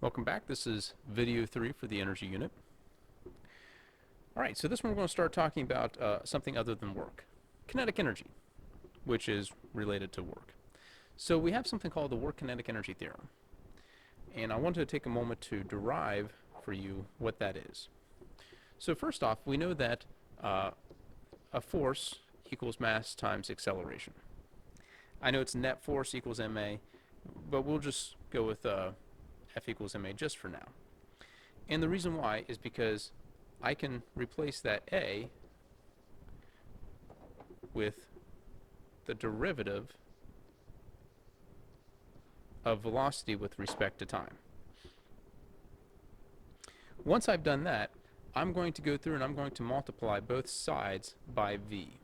Welcome back. This is video 3 for the energy unit. Alright, so this one we're going to start talking about something other than work. Kinetic energy, which is related to work. So we have something called the work kinetic energy theorem. And I wanted to take a moment to derive for you what that is. So first off, we know that a force equals mass times acceleration. I know it's net force equals ma, but we'll just go with F equals ma just for now. And the reason why is because I can replace that A with the derivative of velocity with respect to time. Once I've done that, I'm going to go through and I'm going to multiply both sides by V.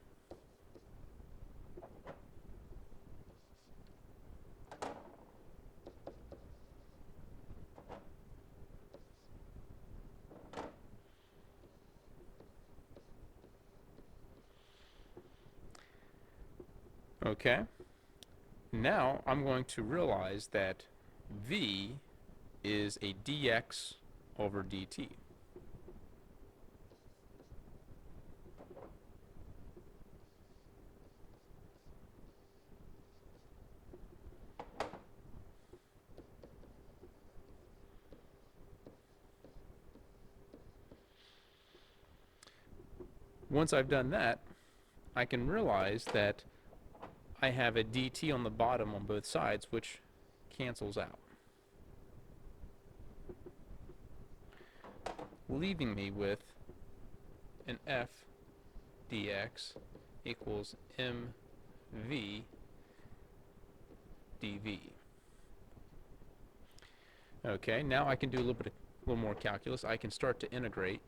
Okay, now I'm going to realize that V is a dx over dt. Once I've done that, I can realize that I have a dt on the bottom on both sides, which cancels out, leaving me with an f dx equals mv dv. Okay, now I can do a little more calculus. I can start to integrate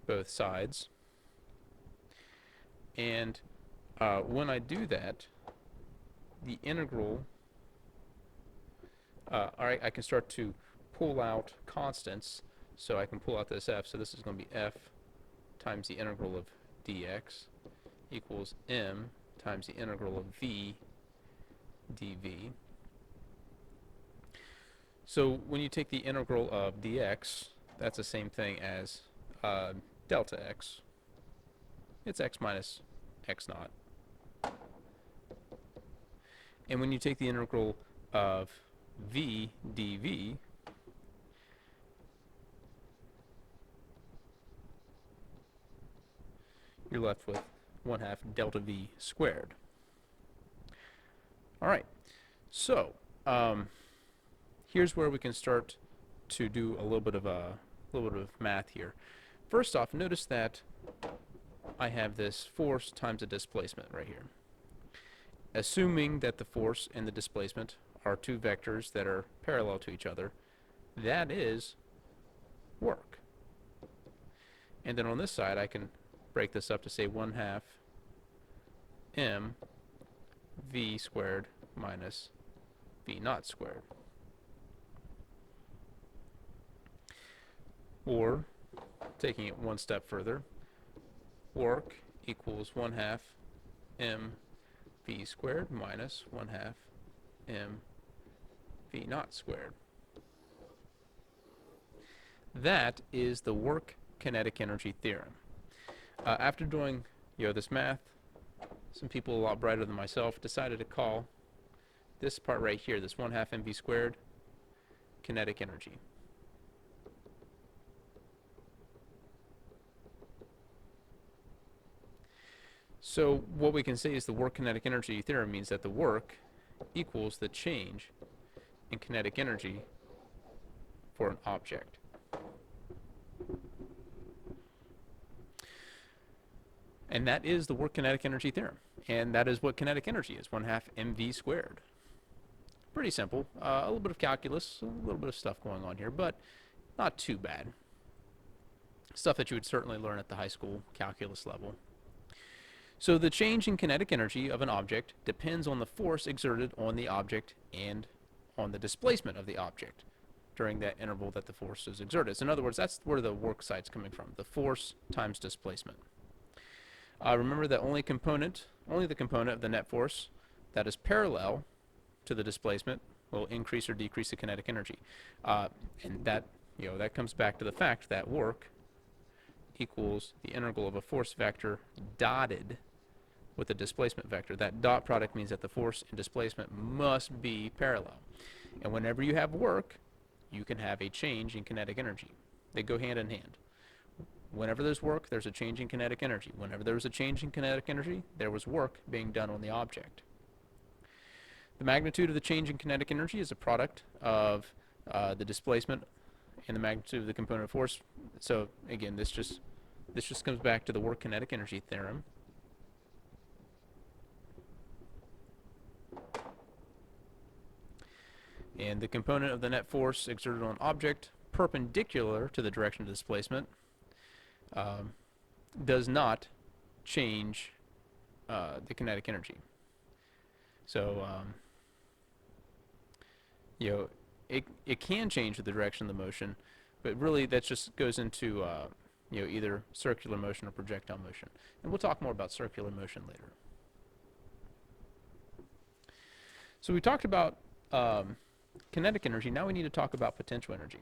both sides, and when I do that, the integral, I can start to pull out constants, so I can pull out this f, so this is going to be f times the integral of dx equals m times the integral of v dv. So when you take the integral of dx, that's the same thing as delta x. It's x minus x naught. And when you take the integral of v dv, you're left with 1/2 delta v squared. All right, so here's where we can start to do a little bit of math here. First off, notice that I have this force times a displacement right here. Assuming that the force and the displacement are two vectors that are parallel to each other, that is work. And then on this side, I can break this up to say 1/2 m v squared minus v naught squared. Or, taking it one step further, work equals 1/2 m v squared minus 1/2 m v naught squared. That is the work kinetic energy theorem. After doing this math, some people a lot brighter than myself decided to call this part right here, this 1/2 mv squared, kinetic energy. So what we can say is the work kinetic energy theorem means that the work equals the change in kinetic energy for an object. And that is the work kinetic energy theorem. And that is what kinetic energy is, 1/2 mv squared. Pretty simple. A little bit of calculus, a little bit of stuff going on here, but not too bad. Stuff that you would certainly learn at the high school calculus level. So the change in kinetic energy of an object depends on the force exerted on the object and on the displacement of the object during that interval that the force is exerted. So in other words, that's where the work side's coming from, the force times displacement. Remember that only the component of the net force that is parallel to the displacement will increase or decrease the kinetic energy. And that, that comes back to the fact that work equals the integral of a force vector dotted with a displacement vector. That dot product means that the force and displacement must be parallel. And whenever you have work, you can have a change in kinetic energy. They go hand in hand. Whenever there's work, there's a change in kinetic energy. Whenever there was a change in kinetic energy, there was work being done on the object. The magnitude of the change in kinetic energy is a product of the displacement and the magnitude of the component of force. So again, this just comes back to the work kinetic energy theorem. And the component of the net force exerted on an object perpendicular to the direction of displacement does not change the kinetic energy. So, it can change the direction of the motion, but really that just goes into either circular motion or projectile motion. And we'll talk more about circular motion later. So we talked about kinetic energy. Now we need to talk about potential energy.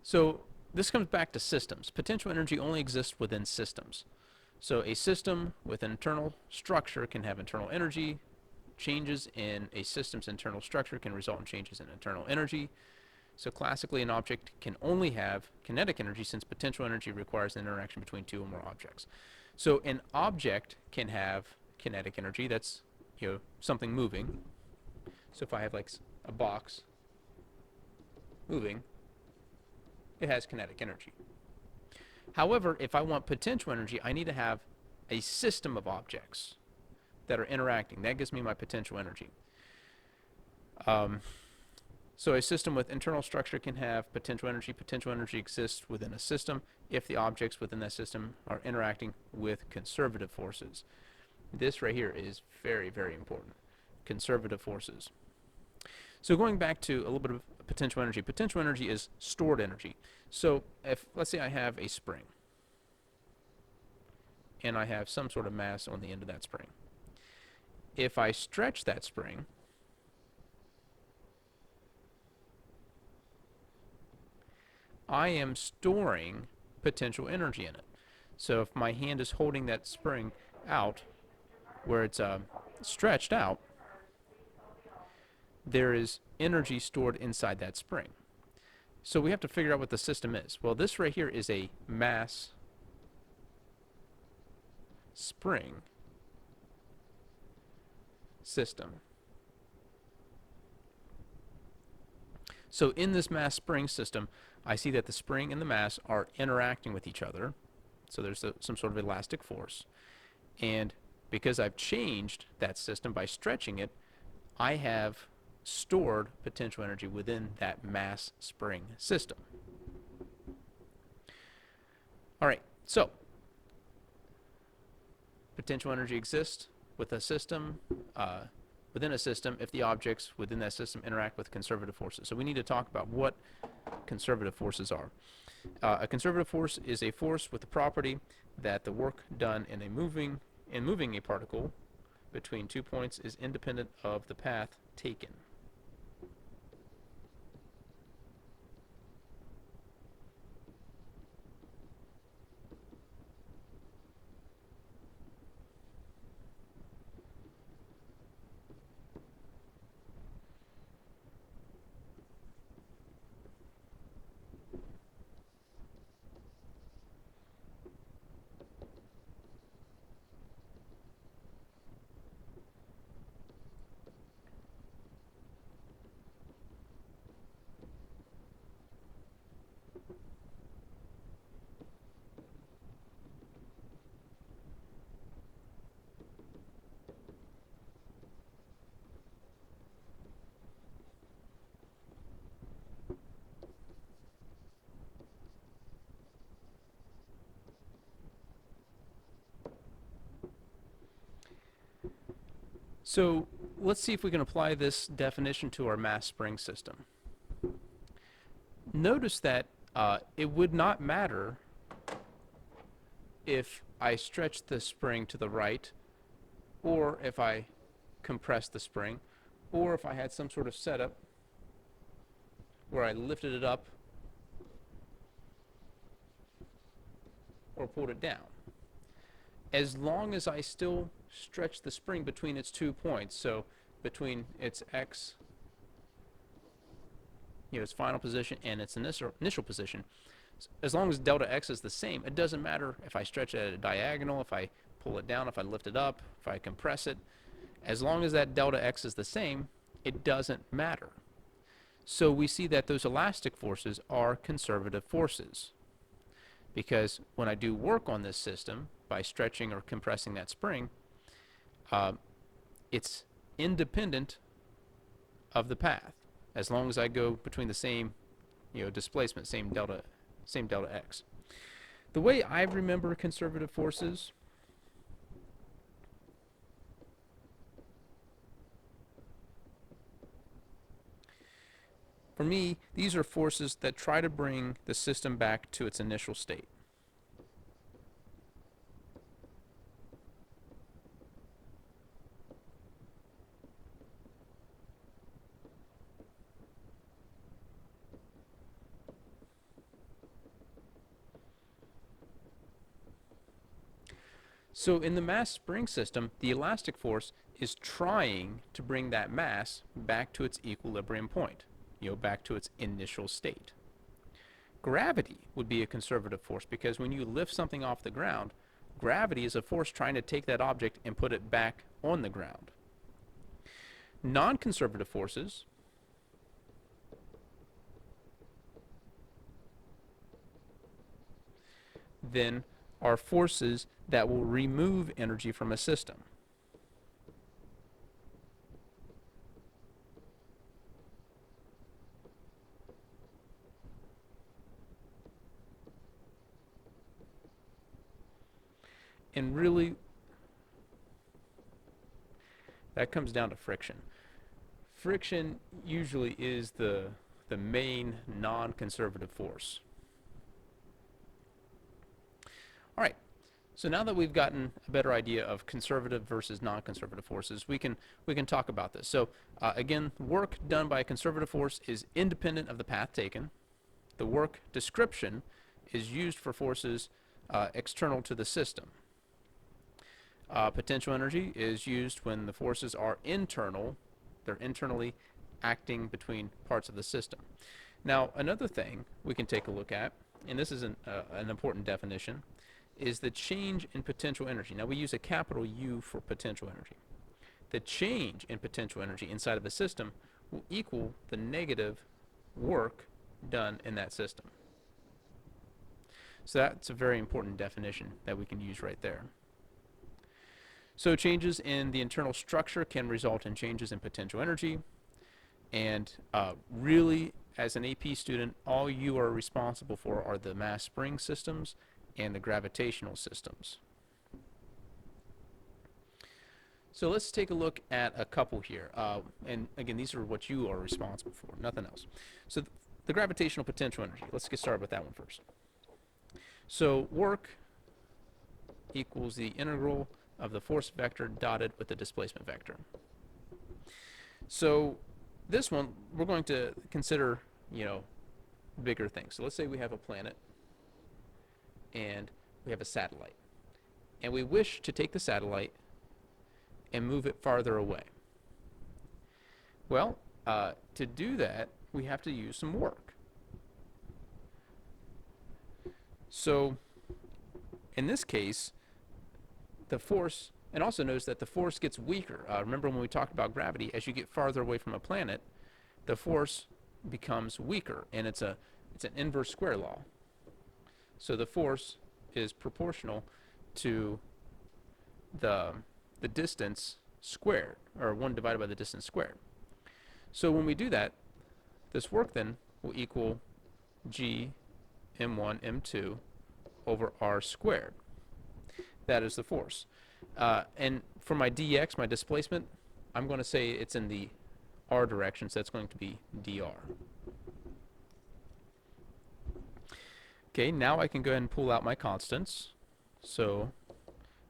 So this comes back to systems. Potential energy only exists within systems. So a system with an internal structure can have internal energy. Changes in a system's internal structure can result in changes in internal energy. So classically, an object can only have kinetic energy since potential energy requires an interaction between two or more objects. So an object can have kinetic energy. That's something moving. So if I have like a box moving, it has kinetic energy. However, if I want potential energy, I need to have a system of objects that are interacting. That gives me my potential energy. So a system with internal structure can have potential energy. Potential energy exists within a system if the objects within that system are interacting with conservative forces. This right here is very, very important. Conservative forces. So going back to a little bit of potential energy is stored energy. So if, let's say I have a spring, and I have some sort of mass on the end of that spring. If I stretch that spring, I am storing potential energy in it. So if my hand is holding that spring out, where it's stretched out, there is energy stored inside that spring. So we have to figure out what the system is. Well, this right here is a mass spring system. So in this mass spring system, I see that the spring and the mass are interacting with each other. So there's some sort of elastic force. And because I've changed that system by stretching it, I have stored potential energy within that mass spring system. All right, so potential energy exists with a system, within a system if the objects within that system interact with conservative forces. So we need to talk about what conservative forces are. A conservative force is a force with the property that the work done in moving a particle between 2 points is independent of the path taken. So let's see if we can apply this definition to our mass spring system. Notice that it would not matter if I stretch the spring to the right or if I compress the spring, or if I had some sort of setup where I lifted it up or pulled it down. As long as I still stretch the spring between its 2 points, so between its x, its final position and its initial position, as long as delta x is the same, it doesn't matter if I stretch it at a diagonal, if I pull it down, if I lift it up, if I compress it. As long as that delta x is the same, it doesn't matter. So we see that those elastic forces are conservative forces, because when I do work on this system by stretching or compressing that spring, it's independent of the path, as long as I go between the same displacement, same delta x. The way I remember conservative forces, for me, these are forces that try to bring the system back to its initial state. So in the mass spring system, the elastic force is trying to bring that mass back to its equilibrium point, back to its initial state. Gravity would be a conservative force, because when you lift something off the ground, gravity is a force trying to take that object and put it back on the ground. Non-conservative forces then are forces that will remove energy from a system. And really, that comes down to friction. Friction usually is the main non-conservative force. All right, so now that we've gotten a better idea of conservative versus non-conservative forces, we can talk about this. So again, work done by a conservative force is independent of the path taken. The work description is used for forces external to the system. Potential energy is used when the forces are internal. They're internally acting between parts of the system. Now, another thing we can take a look at, and this is an important definition, is the change in potential energy. Now, we use a capital U for potential energy. The change in potential energy inside of the system will equal the negative work done in that system. So that's a very important definition that we can use right there. So changes in the internal structure can result in changes in potential energy. And really, as an AP student, all you are responsible for are the mass spring systems and the gravitational systems. So let's take a look at a couple here. And again, these are what you are responsible for, nothing else. So the gravitational potential energy, let's get started with that one first. So work equals the integral of the force vector dotted with the displacement vector. So this one, we're going to consider, bigger things. So let's say we have a planet and we have a satellite. And we wish to take the satellite and move it farther away. Well, to do that, we have to use some work. So in this case, the force, and also notice that the force gets weaker. Remember when we talked about gravity, as you get farther away from a planet, the force becomes weaker, and it's an inverse square law. So the force is proportional to the distance squared, or 1 divided by the distance squared. So when we do that, this work then will equal G m1 m2 over r squared. That is the force. And for my dx, my displacement, I'm going to say it's in the r direction, so that's going to be dr. Okay, now I can go ahead and pull out my constants. So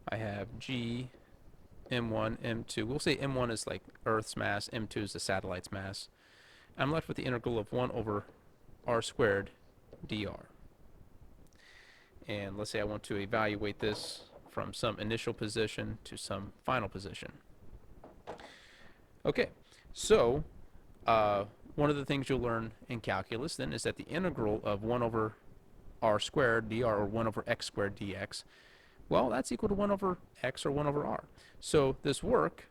I have G m1, m2. We'll say m1 is like Earth's mass, m2 is the satellite's mass. I'm left with the integral of 1 over r squared dr. And let's say I want to evaluate this from some initial position to some final position. Okay, so one of the things you'll learn in calculus then is that the integral of 1 over r squared dr, or 1 over x squared dx, well, that's equal to 1 over x, or 1 over r. So this work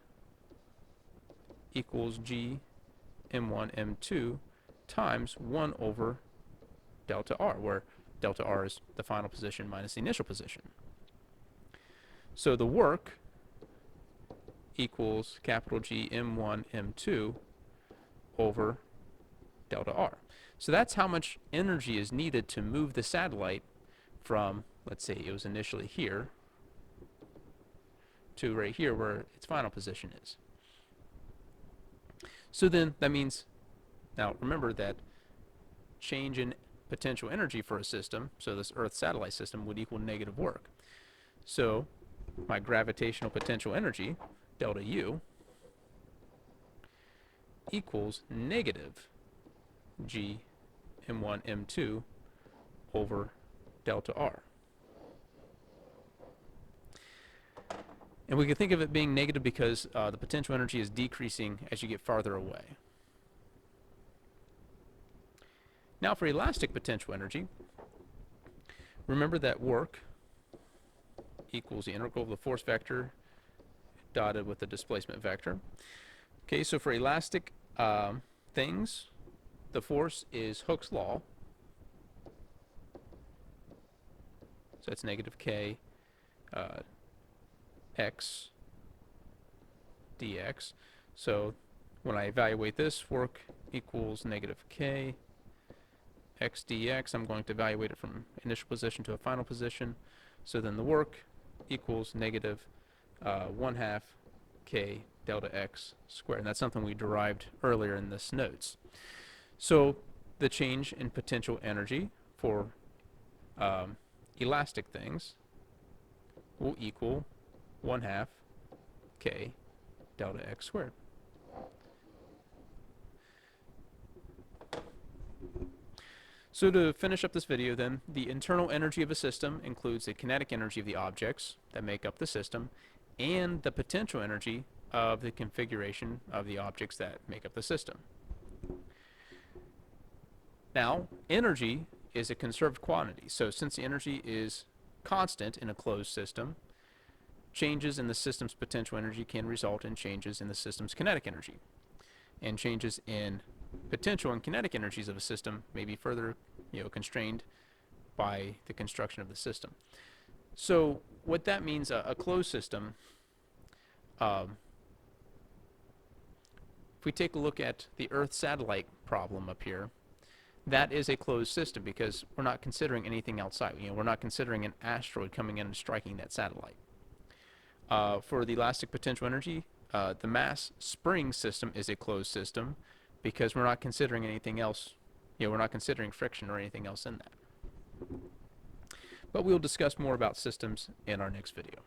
equals g m1 m2 times 1 over delta r, where delta r is the final position minus the initial position. So the work equals capital G m1 m2 over delta r. So that's how much energy is needed to move the satellite from, let's say it was initially here, to right here where its final position is. So then that means, now remember that change in potential energy for a system, so this Earth satellite system, would equal negative work. So my gravitational potential energy, delta U, equals negative G m1 m2 over delta R. And we can think of it being negative because the potential energy is decreasing as you get farther away. Now for elastic potential energy, remember that work equals the integral of the force vector dotted with the displacement vector. Okay, so for elastic things, the force is Hooke's law. So it's negative k x dx. So when I evaluate this, work equals negative k x dx. I'm going to evaluate it from initial position to a final position. So then the work equals negative 1/2 k delta x squared. And that's something we derived earlier in this notes. So the change in potential energy for elastic things will equal 1/2 k delta x squared. So to finish up this video then, the internal energy of a system includes the kinetic energy of the objects that make up the system and the potential energy of the configuration of the objects that make up the system. Now, energy is a conserved quantity, so since the energy is constant in a closed system, changes in the system's potential energy can result in changes in the system's kinetic energy. And changes in potential and kinetic energies of a system may be further constrained by the construction of the system. So what that means, a closed system, if we take a look at the Earth satellite problem up here, that is a closed system because we're not considering anything outside. We're not considering an asteroid coming in and striking that satellite. For the elastic potential energy, the mass spring system is a closed system because we're not considering anything else. We're not considering friction or anything else in that. But we'll discuss more about systems in our next video.